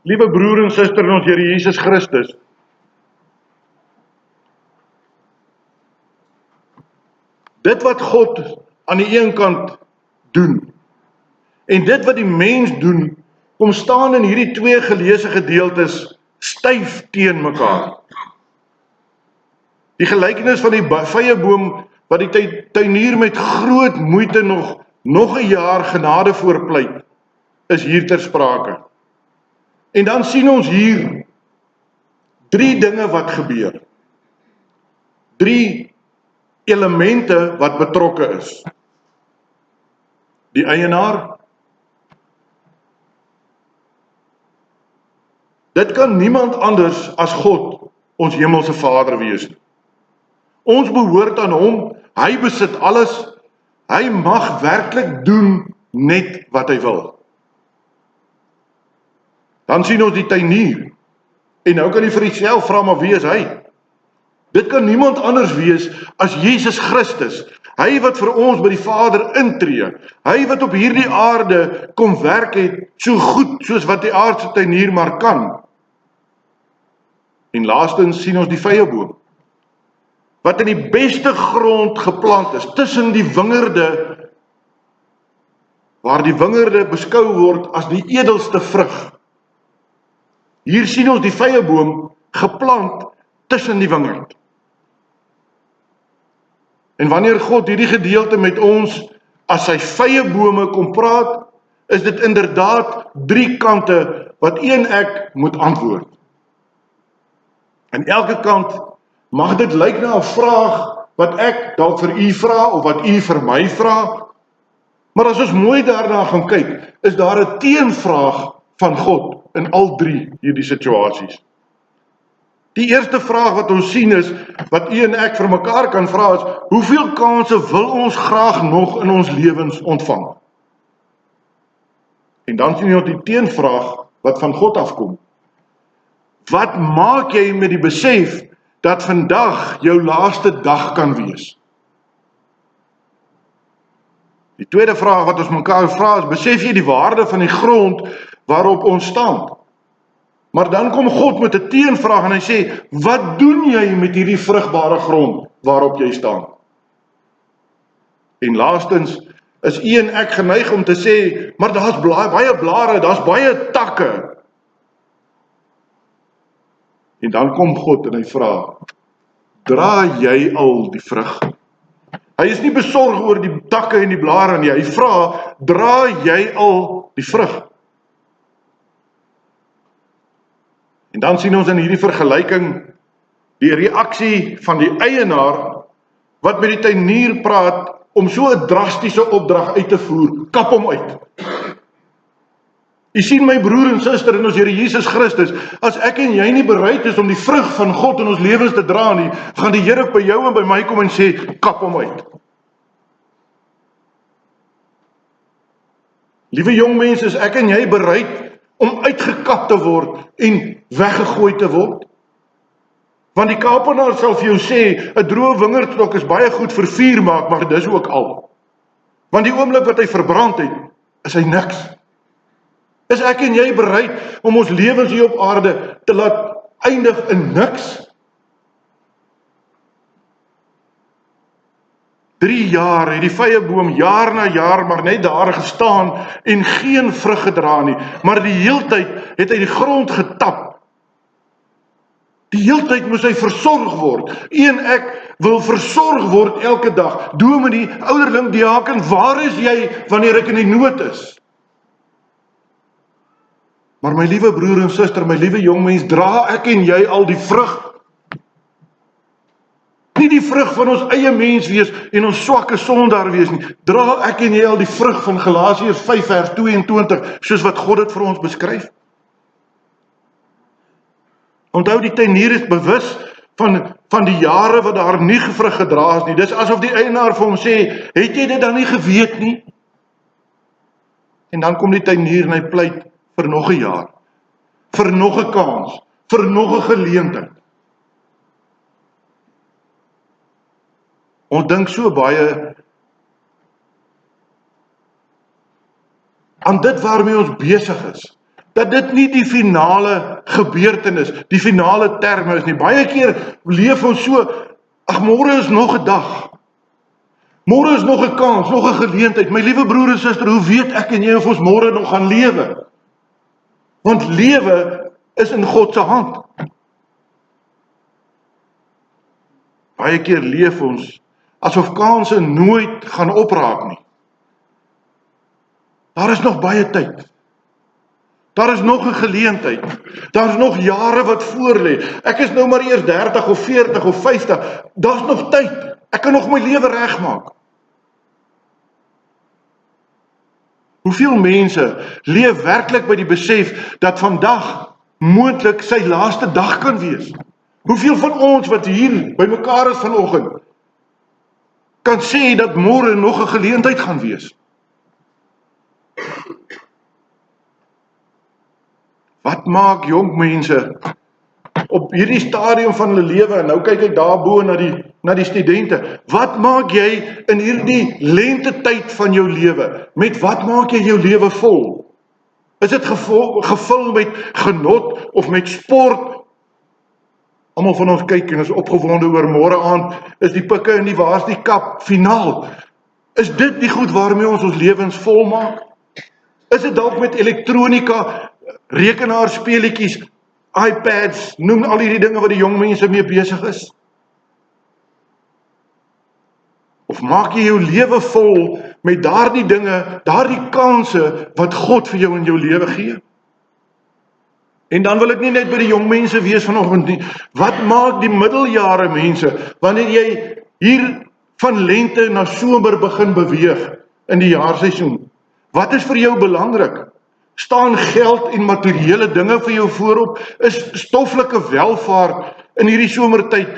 Liewe broer en suster in ons Here Jesus Christus, dit wat God aan die een kant doen, en dit wat die mens doen, kom staan in hierdie twee geleesde gedeeltes styf teen mekaar. Die gelykenis van die vyeboom wat die tuinier met groot moeite nog 'n jaar genade voorpleit, is hier ter sprake. En dan sien ons hier 3 dinge wat gebeur. 3 elemente wat betrokke is. Die eienaar. Dit kan niemand anders as God, ons hemelse Vader wees nie. Ons behoort aan hom, hy besit alles, hy mag werklik doen net wat hy wil. Dan sien ons die tuinier, en nou kan jy vir jouself vra, maar wie is hy? Dit kan niemand anders wees as Jesus Christus, hy wat vir ons by die Vader intree, hy wat op hierdie aarde kom werk het, so goed soos wat die aardse tuinier maar kan. En laastens sien ons die vyeboom, wat in die beste grond geplant is, tussen die wingerde, waar die wingerde beskou word as die edelste vrug. Hier sien ons die vyeboom geplant tussen die wingerd. En wanneer God hierdie gedeelte met ons as sy vyebome kom praat, is dit inderdaad 3 kante wat ek moet antwoord. En elke kant mag dit lyk na 'n vraag wat ek dalk vir u vra of wat u vir my vra. Maar as ons mooi daarna gaan kyk, is daar 'n teenvraag van God in al 3 hierdie situasies. Die eerste vraag wat ons sien is, wat u en ek vir mekaar kan vra is, hoeveel kansse wil ons graag nog in ons lewens ontvang? En dan sien ons die teenvraag wat van God afkom. Wat maak jy met die besef dat vandag jou laaste dag kan wees? Die tweede vraag wat ons mekaar vra is, besef jy die waarde van die grond waarop ons staan? Maar dan kom God met 'n teenvraag en hy sê, wat doen jy met hierdie vrugbare grond waarop jy staan? En laastens is u en ek geneig om te sê, maar daar's baie blare, daar's baie takke. En dan kom God en hy vra, dra jy al die vrug? Hy is nie besorg oor die takke en die blare nie, hy vra, dra jy al die vrug? En dan sien ons in hierdie vergelyking die reaksie van die eienaar wat met die tuinier praat om so 'n drastiese opdrag uit te voer, kap hom uit. U sien my broer en suster in ons Here Jesus Christus, as ek en jy nie bereid is om die vrug van God in ons lewens te dra nie, gaan die Here by jou en by my kom en sê, kap hom uit. Liewe jong mense, is ek en jy bereid om uitgekap te word en weggegooi te word? Want die Kaapenaar sal vir jou sê, 'n droë wingerdstok is baie goed vir vuur maak, maar dis ook al. Want die oomblik wat hy verbrand het, is hy niks. Is ek en jy bereid om ons lewens hier op aarde te laat eindig in niks? 3 jaar het die vyeboom jaar na jaar maar net daar gestaan en geen vrug gedra nie, maar die heeltyd het hy die grond getap. Die heeltyd moes hy versorg word. U en ek wil versorg word elke dag. Dominee, ouderling, diaken, waar is jy wanneer ek in die nood is? Maar my liewe broer en suster, my liewe jong mens, dra ek en jy al die vrug? Nie die vrug van ons eie mens wees en ons swakke sondaar wees nie. Dra ek en jy al die vrug van Galasiërs 5 vers 22, soos wat God dit vir ons beskryf? Onthou, die tuinier is bewus van die jare wat daar nie vrug gedra is nie. Dis asof die eienaar vir hom sê, het jy dit dan nie geweet nie? En dan kom die tuinier en hy pleit vir nog 'n jaar, vir nog 'n kans, vir nog 'n geleentheid. Ons dink so baie aan dit waarmee ons besig is, dat dit nie die finale gebeurtenis, die finale terme is nie. Baie keer leef ons so, ag, môre is nog 'n dag. Môre is nog 'n kans, nog 'n geleentheid. My liewe broer en suster, hoe weet ek en jy of ons môre nog gaan lewe? Want lewe is in God se hand. Baie keer leef ons asof kanse nooit gaan opraak nie. Daar is nog baie tyd. Daar is nog 'n geleentheid. Daar is nog jare wat voor lê. Ek is nou maar eers 30 of 40 of 50. Daar's nog tyd. Ek kan nog my lewe regmaak. Hoeveel mense leef werklik by die besef dat vandag moontlik sy laaste dag kan wees? Hoeveel van ons wat hier by mekaar is vanoggend kan sê dat môre nog 'n geleentheid gaan wees? Wat maak jong mense op hierdie stadium van hulle lewe, en nou kyk ek daarbo na die studente, wat maak jy in hierdie lentetyd van jou lewe? Met wat maak jy jou lewe vol? Is dit gevul met genot of met sport? Almal van ons kyk en is opgewonde oor môre aand, is die pikke en die waas die kap, finaal. Is dit die goed waarmee ons lewens vol maak? Is dit dalk met elektronika, rekenaarspeletjies, iPads, noem al hierdie dinge wat die jong mense mee besig is? Of maak jy jou lewe vol met daardie dinge, daardie kanse wat God vir jou in jou lewe gee? En dan wil ek nie net by die jong mense wees vanoggend nie. Wat maak die middeljare mense wanneer jy hier van lente na somer begin beweeg in die jaarseisoen? Wat is vir jou belangrik? Staan geld en materiële dinge vir jou voorop? Is stoffelike welvaart in hierdie somertyd,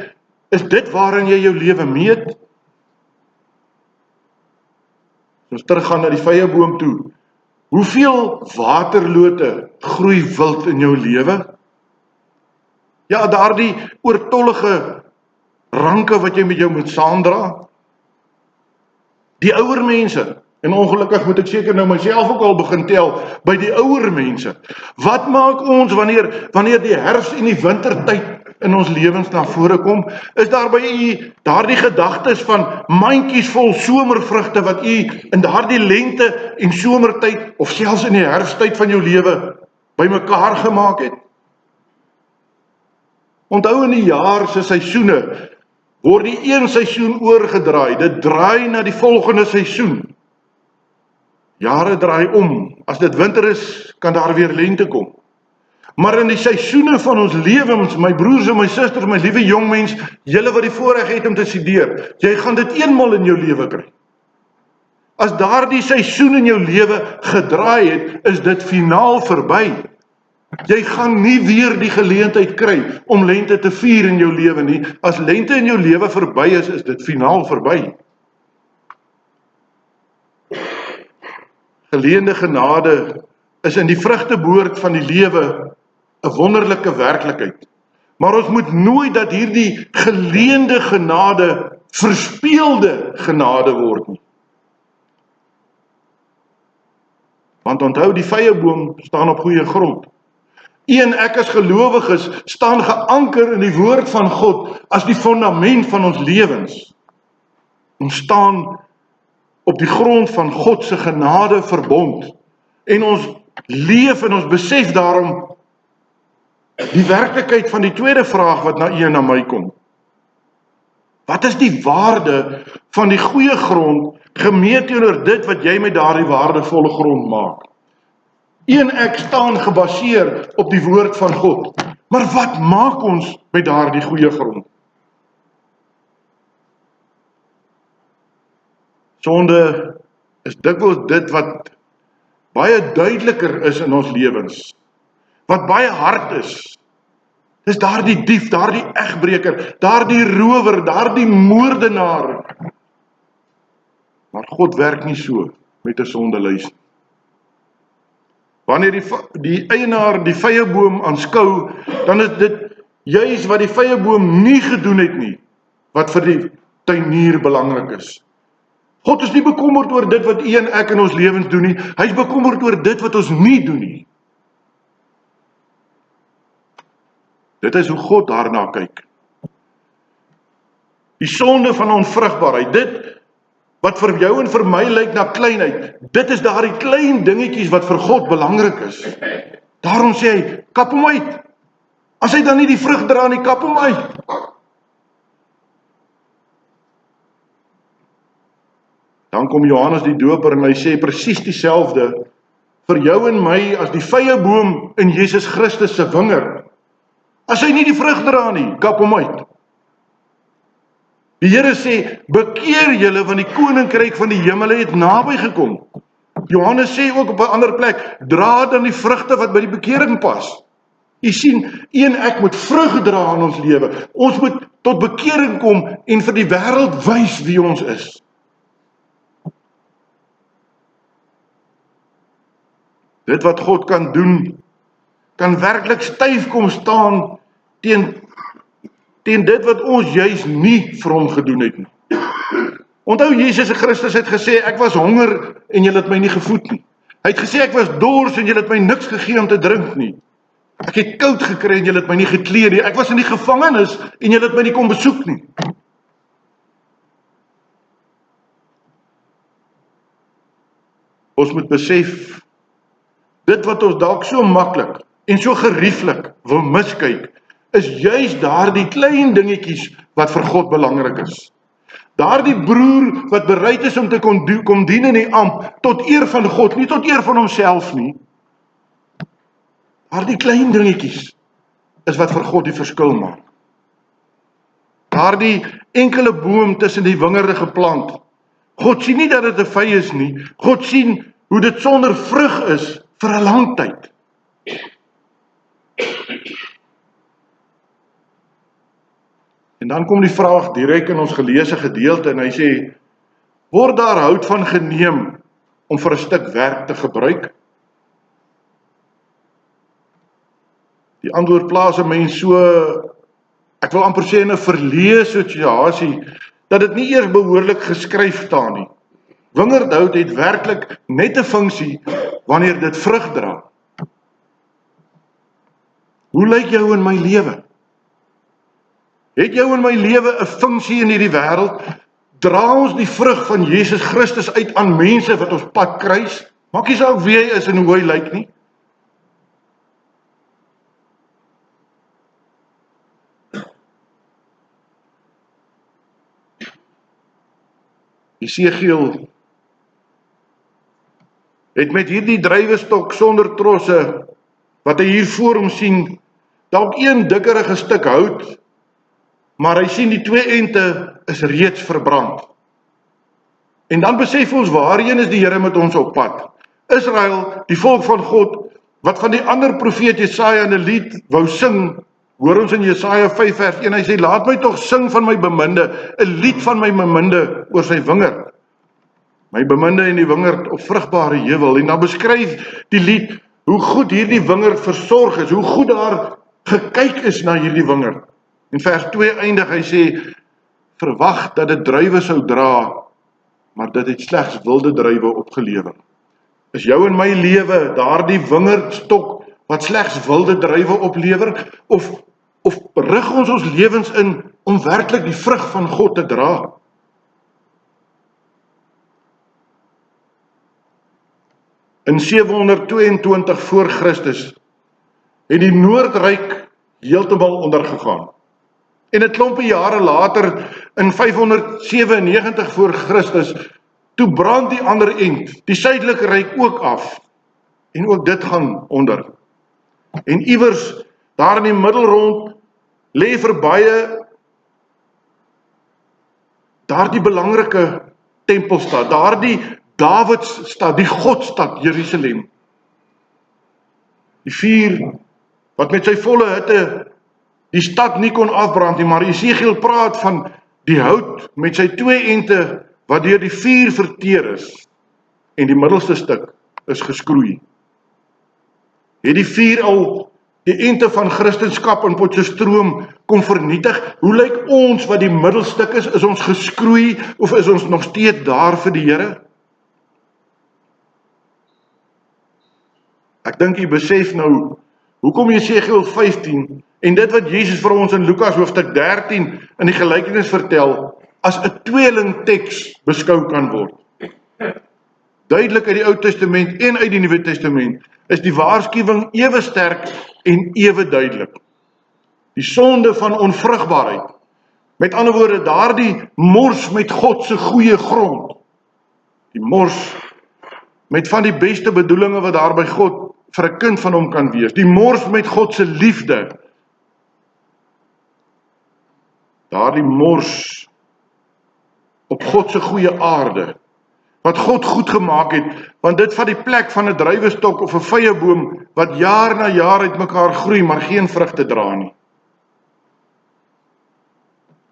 is dit waarin jy jou lewe meet? Ons teruggaan na die vyeboom toe. Hoeveel waterlote groei wild in jou lewe? Ja, daardie oortollige ranke wat jy met jou moet saamdra. Die ouer mense, en ongelukkig moet ek seker nou myself ook al begin tel by die ouer mense. Wat maak ons wanneer die herfs en die wintertyd in ons lewens na vore kom? Is daar by u daardie gedagtes van mandjies vol somervrugte wat u in daardie lente en somertyd of selfs in die herfsttyd van jou lewe bymekaar gemaak het? Onthou, in die jaar se seisoene word die een seisoen oorgedraai. Dit draai na die volgende seisoen. Jare draai om. As dit winter is, kan daar weer lente kom. Maar in die seisoene van ons lewens, my broers en my susters, my liewe jong mens, julle wat die voorreg het om te studeer, jy gaan dit eenmal in jou lewe kry. As daardie seisoen in jou lewe gedraai het, is dit finaal verby. Jy gaan nie weer die geleentheid kry om lente te vier in jou lewe nie. As lente in jou lewe verby is dit finaal verby. Geleende genade is in die vrugteboord van die lewe 'n wonderlike werklikheid. Maar ons moet nooit dat hierdie geleende genade verspeelde genade word nie. Want onthou, die vyeboom staan op goeie grond. U en ek as gelowiges staan geanker in die woord van God as die fondament van ons lewens. Ons staan op die grond van God se genade verbond. En ons leef en ons besef daarom die werklikheid van die tweede vraag wat na u en na my kom. Wat is die waarde van die goeie grond gemeet teenoor dit wat jy met daardie waardevolle grond maak? U en ek staan gebaseer op die woord van God. Maar wat maak ons met daardie goeie grond? Sonde is dikwels dit wat baie duideliker is in ons lewens. Wat baie hard is. Dis daardie dief, daardie egbreker, daardie rower, daardie moordenaar. Maar God werk nie so met 'n sondelys nie. Wanneer die eienaar die vyeboom aanskou, dan is dit juis wat die vyeboom nie gedoen het nie, wat vir die tuinier belangrik is. God is nie bekommerd oor dit wat u en ek in ons lewens doen nie, hy is bekommerd oor dit wat ons nie doen nie. Dit is hoe God daarna kyk. Die sonde van onvrugbaarheid, dit wat vir jou en vir my lyk na kleinheid, dit is daardie klein dingetjies wat vir God belangrik is. Daarom sê hy, kap hom uit. As hy dan nie die vrug dra nie, kap hom uit. Dan kom Johannes die Doper en hy sê presies dieselfde vir jou en my as die vyeboom in Jesus Christus se wingerd. As hy nie die vrug dra nie, kap hom uit. Die Here sê, bekeer julle want die koninkryk van die hemele het naby gekom. Johannes sê ook op 'n ander plek, dra dan die vrugte wat by die bekering pas. Jy sien, ek moet vrug dra in ons lewe. Ons moet tot bekering kom en vir die wêreld wys wie ons is. Dit wat God kan doen, kan werklik styf kom staan teen dit wat ons juis nie vir hom gedoen het nie. Onthou, Jesus Christus het gesê, ek was honger en julle het my nie gevoed nie. Hy het gesê, ek was dors en julle het my niks gegee om te drink nie. Ek het koud gekry en julle het my nie geklee nie. Ek was in die gevangenis en julle het my nie kom besoek nie. Ons moet besef, dit wat ons dalk so maklik en so gerieflik wil miskyk, is juis daardie klein dingetjies wat vir God belangrik is. Daardie broer wat bereid is om te kom dien in die amp, tot eer van God, nie tot eer van homself nie. Daardie klein dingetjies is wat vir God die verskil maak. Daardie enkele boom tussen die wingerde geplant. God sien nie dat dit 'n vy is nie. God sien hoe dit sonder vrug is vir 'n lang tyd. En dan kom die vraag direk in ons geleesde gedeelte en hy sê, word daar hout van geneem om vir 'n stuk werk te gebruik? Die antwoord plaas 'n mens so, ek wil amper sê in 'n verleë situasie, dat dit nie eers behoorlik geskryf staan nie. Wingerdhout het werklik net 'n funksie wanneer dit vrug dra. Hoe lyk jou en my lewe? Het jou en my lewe 'n funksie in hierdie wêreld? Dra ons die vrug van Jesus Christus uit aan mense wat ons pad kruis? Maak nie saak wie hy is en hoe hy lyk nie. Esegiel het met hierdie druiwestok sonder trosse, wat hy hier voor hom sien, dalk een dikkerige stuk hout, maar hy sien die twee ente is reeds verbrand. En dan besef ons, waarheen is die Here met ons op pad? Israel, die volk van God, wat van die ander profeet Jesaja in 'n lied wou sing, hoor ons in Jesaja 5 vers 1, hy sê, laat my tog sing van my beminde, 'n lied van my beminde oor sy wingerd. My beminde en die wingerd op vrugbare heuwel. En dan beskryf die lied hoe goed hierdie wingerd versorg is, hoe goed daar gekyk is na hierdie wingerd. In vers 2 eindig hy sê, verwag dat dit druiwe sou dra, maar dit het slegs wilde druiwe opgelewer. Is jou en my lewe daardie wingerdstok wat slegs wilde druiwe oplewer, of rig ons lewens in om werklik die vrug van God te dra? In 722 voor Christus het die Noordryk heeltemal ondergegaan. En 'n klompie jare later, in 597 voor Christus, toe brand die ander end, die Suidelike Ryk ook af. En ook dit gaan onder. En iewers, daar in die middelrond, lê vir baie daardie belangrike tempelstad, daardie Dawidsstad, die Godstad, Jerusalem. Die vuur wat met sy volle hitte die stad nie kon afbrand nie, maar Esegiel praat van die hout met sy twee ente wat deur die vuur verteer is en die middelste stuk is geskroei. Het die vuur al die ente van Christendom in Potchefstroom kom vernietig? Hoe lyk ons wat die middelstuk is? Is ons geskroei of is ons nog steeds daar vir die Here? Ek dink jy besef nou, hoekom Jesegiel 15 En dit wat Jesus vir ons in Lukas hoofstuk 13 in die gelykenis vertel, as 'n tweeling teks beskou kan word. Duidelik uit die Ou Testament en uit die Nuwe Testament is die waarskuwing ewe sterk en ewe duidelik. Die sonde van onvrugbaarheid. Met ander woorde, daardie mors met God se goeie grond. Die mors met van die beste bedoelinge wat daar by God vir 'n kind van hom kan wees. Die mors met God se liefde. Daardie mors op God se goeie aarde. Wat God goed gemaak het, want dit vat die plek van 'n druiwestok of 'n vyeboom wat jaar na jaar uit mekaar groei, maar geen vrugte dra nie.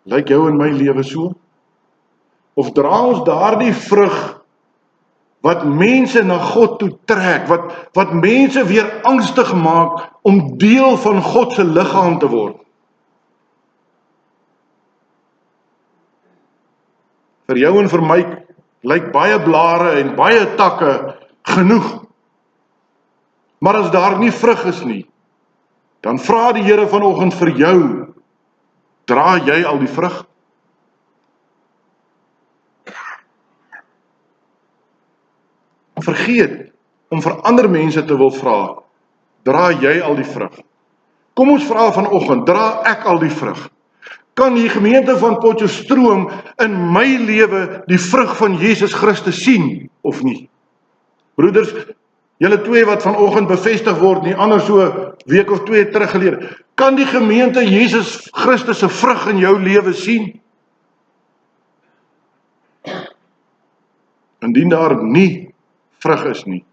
Lyk jou en my lewe so? Of dra ons daardie vrug wat mense na God toe trek, wat mense weer angstig maak om deel van God se liggaam te word? Vir jou en vir my lyk baie blare en baie takke genoeg. Maar as daar nie vrug is nie, dan vra die Here vanoggend vir jou, dra jy al die vrug? Vergeet om vir ander mense te wil vra, dra jy al die vrug? Kom ons vra vanoggend, dra ek al die vrug? Kan die gemeente van Potchefstroom in my lewe die vrug van Jesus Christus sien of nie? Broeders, julle twee wat vanoggend bevestig word, nie ander so week of 2 terug gelede, kan die gemeente Jesus Christus se vrug in jou lewe sien? Indien daar nie vrug is nie,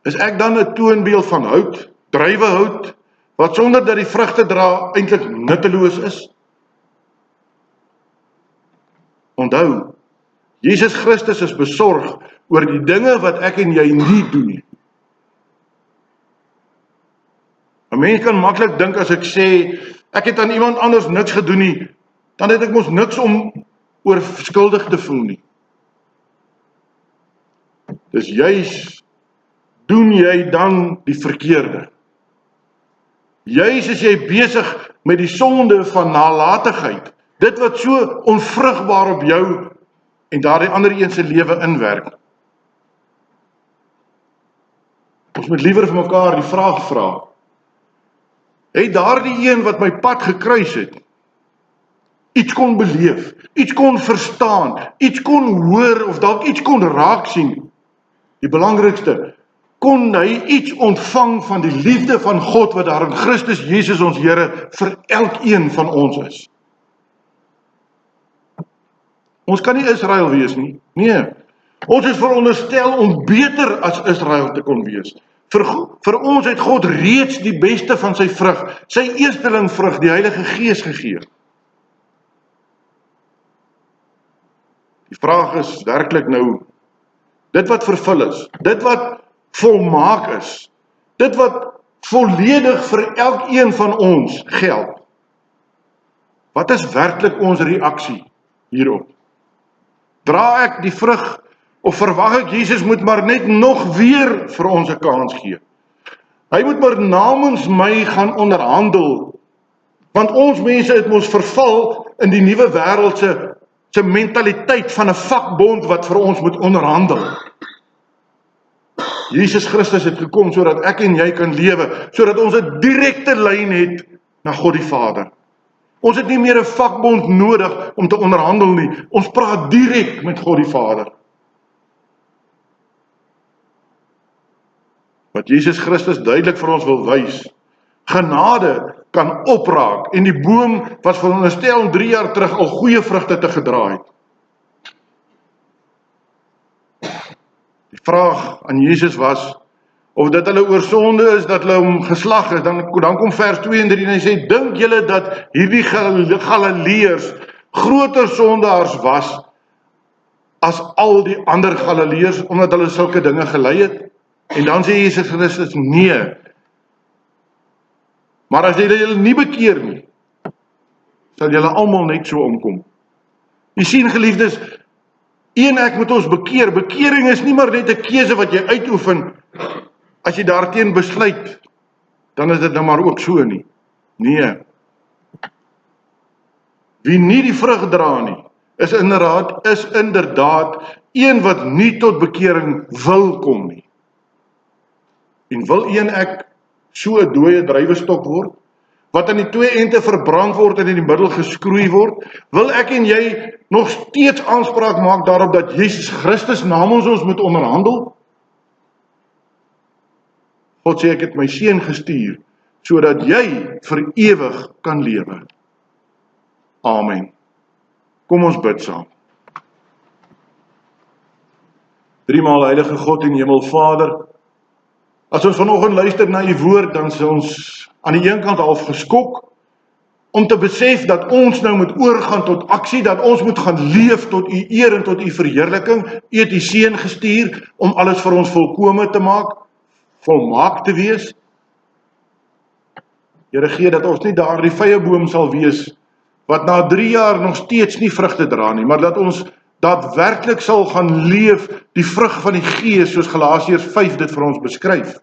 is ek dan 'n toonbeeld van hout, druiwehout, wat sonder dat die vrugte dra eintlik nutteloos is? Onthou, Jesus Christus is besorg oor die dinge wat ek en jy nie doen nie. 'n Mens kan maklik dink as ek sê, ek het aan iemand anders niks gedoen nie, dan het ek mos niks om oor skuldig te voel nie. Dis juis, doen jy dan die verkeerde. Juis is jy besig met die sonde van nalatigheid, dit wat so onvrugbaar op jou en daardie ander een se lewe inwerk. Ons moet liewer vir mekaar die vraag vra, het daardie een wat my pad gekruis het, iets kon beleef, iets kon verstaan, iets kon hoor of dalk iets kon raak sien? Die belangrikste, kon hy iets ontvang van die liefde van God wat daar in Christus Jesus ons Here vir elkeen van ons is? Ons kan nie Israel wees nie. Nee. Ons is veronderstel om beter as Israel te kon wees. Vir ons het God reeds die beste van sy vrug, sy eersteling vrug, die Heilige Gees gegee. Die vraag is werklik nou, dit wat vervul is, dit wat volmaak is, dit wat volledig vir elkeen van ons geld. Wat is werklik ons reaksie hierop? Dra ek die vrug, of verwag ek Jesus moet maar net nog weer vir ons 'n kans gee? Hy moet maar namens my gaan onderhandel, want ons mense het mos verval in die nuwe wêreld se mentaliteit van 'n vakbond wat vir ons moet onderhandel. Jesus Christus het gekom sodat ek en jy kan lewe, sodat ons 'n direkte lyn het na God die Vader. Ons het nie meer 'n vakbond nodig om te onderhandel nie. Ons praat direk met God die Vader. Wat Jesus Christus duidelik vir ons wil wys, genade kan opraak en die boom wat veronderstel 3 jaar terug al goeie vrugte te gedra het. Die vraag aan Jesus was, of dit hulle oor sonde is dat hulle hom geslag het, dan kom vers 2 en 3 en hy sê, dink julle dat hierdie Galileërs groter sondaars was as al die ander Galileërs, omdat hulle sulke dinge gelei het? En dan sê Jesus Christus, nee. Maar as julle nie bekeer nie, sal julle almal net so omkom. Jy sien, geliefdes, ek moet ons bekeer. Bekering is nie maar net 'n keuse wat jy uitoefen as jy daarteen besluit dan is dit nou maar ook so nie. Nee. Wie nie die vrug dra nie, is inderdaad een wat nie tot bekering wil kom nie. En wil ek so 'n dooie druiwestok word, wat aan die twee ente verbrand word en in die middel geskroei word? Wil ek en jy nog steeds aanspraak maak daarop dat Jesus Christus namens ons moet onderhandel? God sê, ek het my seun gestuur, sodat jy vir ewig kan lewe. Amen. Kom ons bid saam. Driemaal heilige God en Hemelvader, as ons vanoggend luister na u woord, dan is ons aan die een kant half geskok, om te besef dat ons nou moet oorgaan tot aksie, dat ons moet gaan leef tot u eer en tot u verheerliking. U het u seun gestuur om alles vir ons volkome te maak, volmaak te wees. Here, gee dat ons nie daardie vyeboom sal wees, wat na 3 jaar nog steeds nie vrugte dra nie, maar dat ons daadwerklik sal gaan leef die vrug van die Gees, soos Galasiërs 5 dit vir ons beskryf.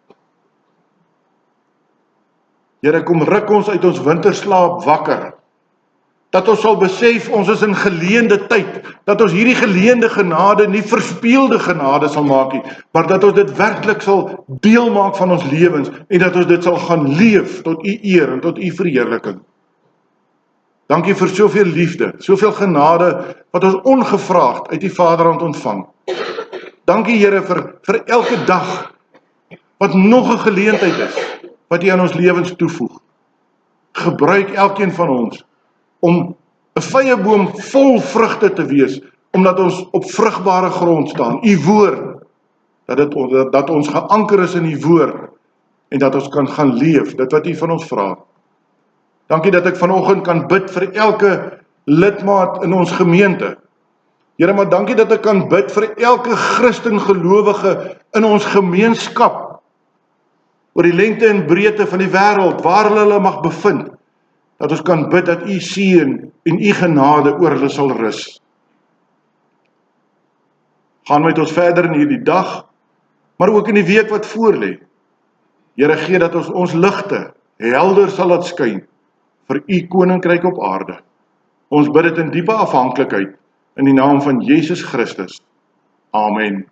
Here, kom ruk ons uit ons winterslaap wakker, dat ons sal besef ons is in geleende tyd, dat ons hierdie geleende genade nie verspeelde genade sal maak nie, maar dat ons dit werklik sal deel maak van ons lewens, en dat ons dit sal gaan leef tot u eer en tot u verheerliking. Dankie vir soveel liefde, soveel genade, wat ons ongevraagd uit die Vaderhand ontvang. Dankie Here vir elke dag, wat nog 'n geleentheid is, wat u aan ons lewens toevoeg. Gebruik elkeen van ons, om 'n vyeboom vol vrugte te wees, omdat ons op vrugbare grond staan, u woord, dat ons geanker is in u woord, en dat ons kan gaan leef, dit wat u van ons vra. Dankie dat ek vanoggend kan bid vir elke lidmaat in ons gemeente. Here, maar dankie dat ek kan bid vir elke Christen gelowige in ons gemeenskap, oor die lengte en breedte van die wêreld, waar hulle mag bevind, dat ons kan bid dat u seën en u genade oor hulle sal rus. Gaan met ons verder in hierdie dag, maar ook in die week wat voorlê. Here, gee dat ons ligte helder sal laat skyn vir u koninkryk op aarde. Ons bid dit in diepe afhanklikheid in die naam van Jesus Christus. Amen.